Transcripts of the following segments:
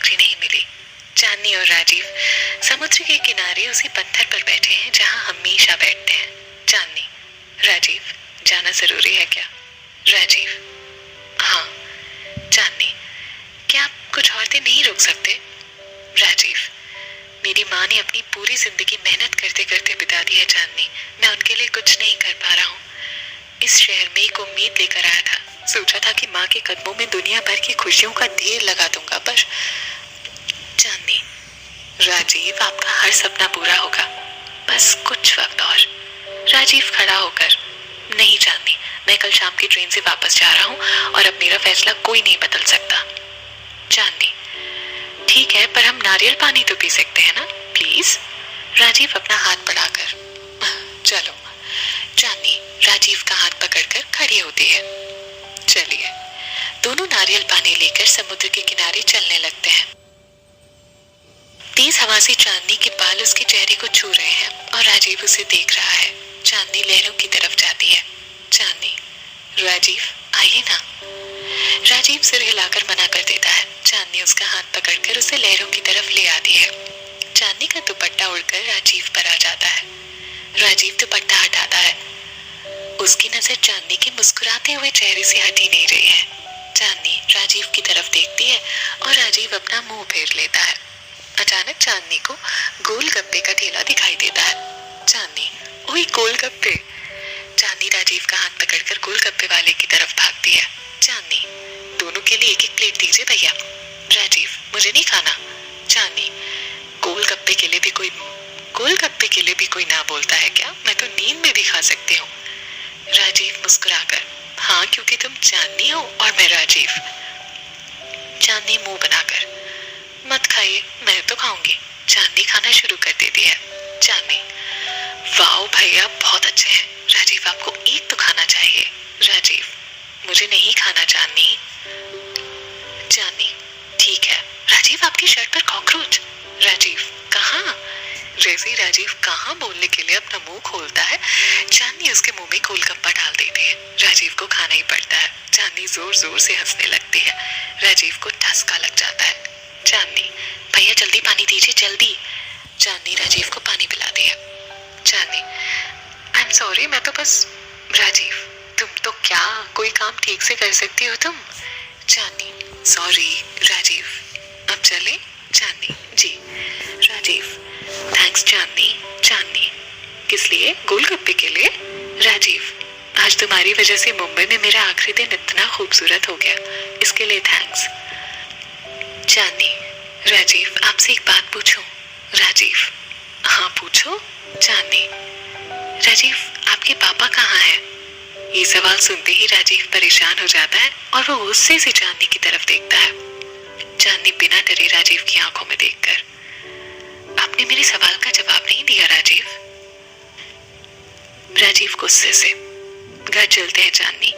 नौकरी नहीं मिली। चांदनी और राजीव समुद्र के किनारे उसी पत्थर पर बैठे हैं जहां हमेशा बैठते हैं। चांदनी, राजीव, जाना जरूरी है क्या? राजीव, हाँ। चांदनी, क्या आप कुछ और दिन नहीं रुक सकते? राजीव, मेरी माँ ने अपनी पूरी जिंदगी मेहनत करते करते बिता दी है चांदनी, मैं उनके लिए कुछ नहीं कर पा रहा हूँ। इस शहर में एक उम्मीद लेकर आया था, सोचा था कि माँ के कदमों में दुनिया भर की खुशियों का ढेर लगा दूंगा, पर चांदनी, राजीव, आपका हर सपना पूरा होगा, बस कुछ वक्त और। राजीव खड़ा होकर, नहीं चांदनी, मैं कल शाम की ट्रेन से वापस जा रहा हूँ और अब मेरा फैसला कोई नहीं बदल सकता। चांदनी, ठीक है, पर हम नारियल पानी तो पी सकते हैं ना, प्लीज? राजीव अपना हाथ बढ़ाकर, चलो। चांदनी राजीव का हाथ पकड़कर खड़ी होती है। चलिए। दोनों नारियल पानी लेकर समुद्र के किनारे चलने लगते हैं। तेज हवा से चांदनी के बाल उसके चेहरे को छू रहे हैं और राजीव उसे देख रहा है। चांदनी लहरों की तरफ जाती है। चांदनी, राजीव, आइए ना। राजीव सिर हिलाकर मना कर देता है। चांदनी उसका हाथ पकड़कर उसे लहरों की तरफ ले आती है। चांदनी का दुपट्टा उड़कर राजीव पर आ जाता है। राजीव दुपट्टा हटाता है। उसकी नजर चांदनी के मुस्कुराते हुए चेहरे से हटी नहीं रही है। चांदनी राजीव की तरफ देखती है और राजीव अपना मुंह फेर लेता है। अचानक चांदनी को गोलगप्पे का ठेला दिखाई देता है। चांदनी, ओए गोलगप्पे। चांदनी राजीव का हाथ पकड़कर गोलगप्पे वाले की तरफ भागती है। चांदनी, दोनों के लिए एक एक प्लेट दीजिए भैया। राजीव, मुझे नहीं खाना। चांदनी, गोलगप्पे के लिए भी कोई ना बोलता है क्या? मैं तो नींद में भी खा सकती हूँ। राजीव मुस्कुराकर, हाँ, क्योंकि तुम चांदनी हो और मैं राजीव। चांदनी मुंह बनाकर, मत खाइए, मैं तो खाऊंगी। चांदनी खाना शुरू कर देती है। चांदनी, वाह भैया, बहुत अच्छे हैं। राजीव, आपको एक तो खाना चाहिए। राजीव, मुझे नहीं खाना चांदनी। चांदनी, ठीक है। राजीव, आपकी शर्ट पर कॉकरोच। राजीव, कहाँ? जैसे ही राजीव कहाँ बोलने के लिए अपना मुंह खोलता है, चांदनी उसके मुंह में गोलगप्पा डाल देती है। राजीव को खाना ही पड़ता है। चांदनी जोर जोर से हंसने लगती है। राजीव को ठसका लग जाता है। चांदनी, भैया जल्दी पानी दीजिए, जल्दी। चांदनी राजीव को पानी पिलाती है। चांदनी, आई एम सॉरी, मैं तो बस। राजीव, तुम तो क्या कोई काम ठीक से कर सकती हो तुम? चांदनी, सॉरी। राजीव, अब चले? चांदनी, जी। राजीव, थैंक्स चांदनी। चांदनी, किस लिए? गोलगप्पे के लिए? राजीव, आज तुम्हारी वजह से मुंबई में मेरा आखिरी दिन इतना खूबसूरत हो गया, इसके लिए थैंक्स। चांदनी, राजीव, आपसे एक बात पूछूं? राजीव, हाँ पूछो। चांदनी, राजीव, आपके पापा कहाँ हैं? ये सवाल सुनते ही राजीव परेशान हो जाता है और वो गुस्से से चांदनी की तरफ देखता है। चांदनी बिना डरे राजीव की आंखों में देखकर, आपने मेरे सवाल का जवाब नहीं दिया राजीव। राजीव गुस्से से, घर चलते हैं चांदनी।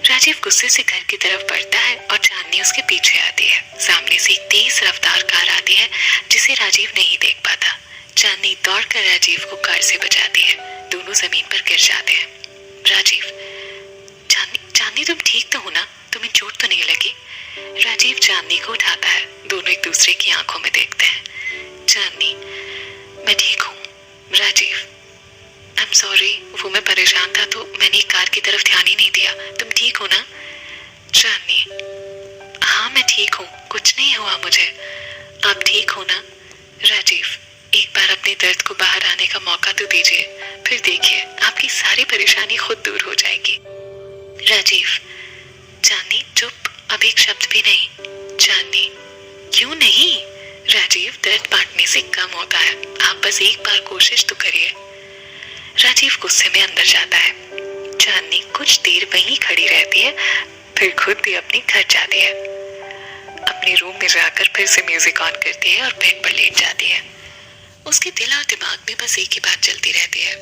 राजीव गुस्से से घर की तरफ बढ़ता है और चांदनी उसके पीछे आती है। सामने से एक तेज रफ्तार कार आती है जिसे राजीव नहीं देख पाता। चांदनी दौड़कर राजीव को कार से बचाती है। दोनों जमीन पर गिर जाते हैं। राजीव, चांदनी तुम ठीक तो हो ना? तुम्हें चोट तो नहीं लगी? राजीव चांदनी को उठाता है। दोनों एक दूसरे की आंखों में देखते हैं। चांदनी, मैं ठीक हूँ। राजीव, आई एम सॉरी, वो मैं परेशान था तो मैंने कार की तरफ ध्यान ही नहीं दिया। तुम ठीक हो ना? चांदनी, हाँ मैं ठीक हूँ, कुछ नहीं हुआ मुझे। आप ठीक हो ना? राजीव, एक बार अपने दर्द को बाहर आने का मौका तो दीजिए, फिर देखिए आपकी सारी परेशानी खुद दूर हो जाएगी। राजीव, चांदनी चुप, अब एक शब्द भी नहीं। चांदनी, क्यों नहीं? राजीव, दर्द बांटने से कम होता है, आप बस एक बार कोशिश तो करिए। राजीव गुस्से में अंदर जाता है। चांदनी कुछ देर वहीं खड़ी रहती है, फिर खुद भी अपने घर जाती है। अपने रूम में जाकर फिर से म्यूजिक ऑन करती है और बेड पर लेट जाती है। उसके दिल और दिमाग में बस एक ही बात चलती रहती है,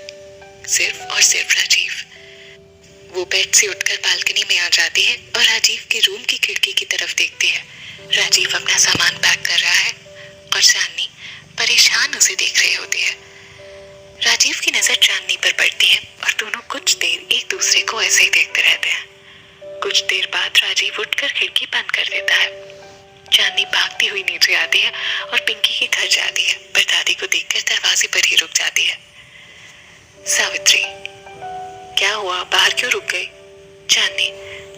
सिर्फ और सिर्फ राजीव। वो बेड से उठकर बालकनी में आ जाती है और राजीव के रूम की खिड़की की तरफ देखती है। राजीव अपना सामान पैक कर रहा है और चांदनी परेशान उसे देख रही होती है। राजीव की नजर चांदनी पर पड़ती है और दोनों कुछ देर एक दूसरे को ऐसे ही देखते रहते हैं। कुछ देर बाद राजीव उठकर खिड़की बंद कर देता है। चांदनी भागती हुई नीचे आती है और पिंकी के घर जाती है, पर दादी को देखकर दरवाजे पर ही रुक जाती है। सावित्री, क्या हुआ, बाहर क्यों रुक गई? चांदनी,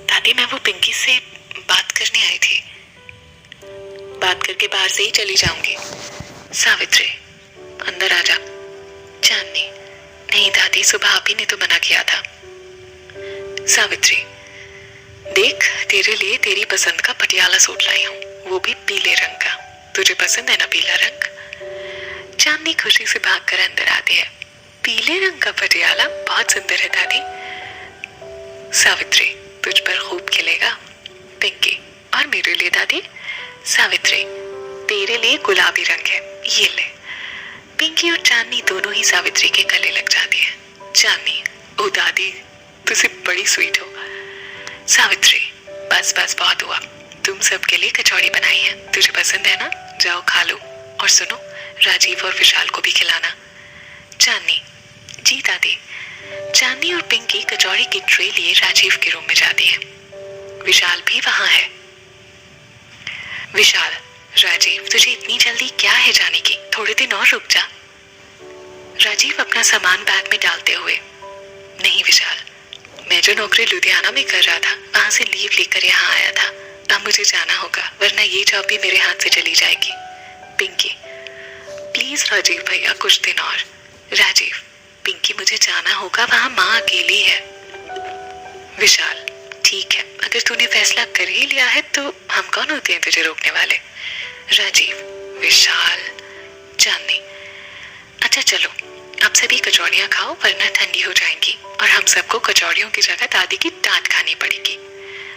दादी मैं वो पिंकी से बात करने आई थी। बात करके बाहर से ही चली जाऊंगी। सावित्री, अंदर आ जा। चांदनी, नहीं दादी, सुबह आप ही ने तो मना किया था। सावित्री, देख तेरे लिए तेरी पसंद का पटियाला सूट लाई हूँ, वो भी पीले रंग का। तुझे पसंद है ना पीला रंग? चांदनी खुशी से भागकर अंदर आती है। पीले रंग का पटियाला बहुत सुंदर है दादी। सावित्री, तुझ पर खूब खिलेगा। पिंकी, और मेरे लिए दादी? सावित्री, तेरे लिए गुलाबी रंग है, ये ले। पिंकी और चांदनी दोनों ही सावित्री के गले लग जाती है। चांदनी, ओ दादी तुझे बड़ी स्वीट हो। सावित्री, बस बस बहुत हुआ, तुम सबके लिए कचौड़ी बनाई है, तुझे पसंद है ना? जाओ खा लो, और सुनो राजीव और विशाल को भी खिलाना। चांदनी, जी दादी। चांदनी और पिंकी कचौड़ी की ट्रे लिए राजीव के रूम में जाती है। विशाल भी वहां है। विशाल, राजीव तुझे इतनी जल्दी क्या है जाने की, थोड़े दिन और रुक जा। राजीव अपना सामान बैग में डालते हुए, नहीं विशाल, मैं जो नौकरी लुधियाना में कर रहा था वहां से लीव लेकर यहाँ आया था, अब मुझे जाना होगा, वरना ये जॉब भी मेरे हाथ से चली जाएगी। पिंकी, प्लीज राजीव भैया कुछ दिन और। राजीव, पिंकी मुझे जाना होगा, वहां माँ अकेली है। विशाल, ठीक है, अगर तूने फैसला कर ही लिया है तो हम कौन होते हैं तुझे रोकने वाले। राजीव, विशाल, चांदनी, अच्छा चलो आप सभी कचौड़ियाँ खाओ वरना ठंडी हो जाएंगी और हम सबको कचौड़ियों की जगह दादी की डांट खानी पड़ेगी।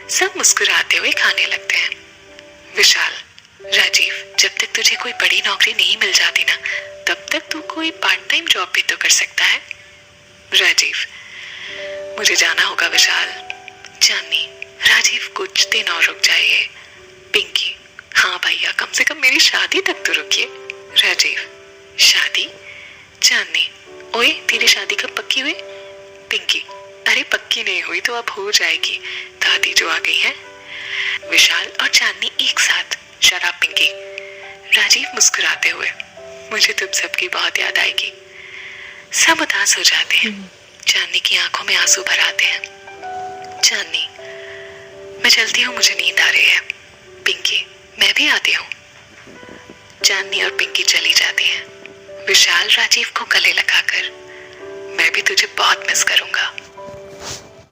सब मुस्कुराते हुए खाने लगते हैं। विशाल, राजीव, जब तक तुझे कोई बड़ी नौकरी नहीं मिल जाती ना, तब तक तू कोई पार्ट टाइम जॉब भी तो कर सकता है। राजीव, मुझे जाना होगा विशाल। चांदनी, राजीव कुछ दिन और रुक जाइए। पिंकी, हाँ भैया कम से कम मेरी शादी तक तो रुकिए। राजीव, शादी? चांदनी, ओए तेरी शादी कब पक्की हुई? पिंकी, अरे पक्की नहीं हुई तो अब हो जाएगी, दादी जो आ गई है। विशाल और चांदनी एक साथ, शराब पिंकी। राजीव मुस्कुराते हुए, मुझे तुम सबकी बहुत याद आएगी। सब उदास हो जाते हैं। चांदनी की आंखों में आंसू भर आते हैं। चांदनी, मैं चलती हूँ, मुझे नींद आ रही है। पिंकी, मैं भी आती हूँ। चांदनी और पिंकी चली जाती हैं। विशाल राजीव को गले लगाकर, मैं भी तुझे बहुत मिस करूंगा।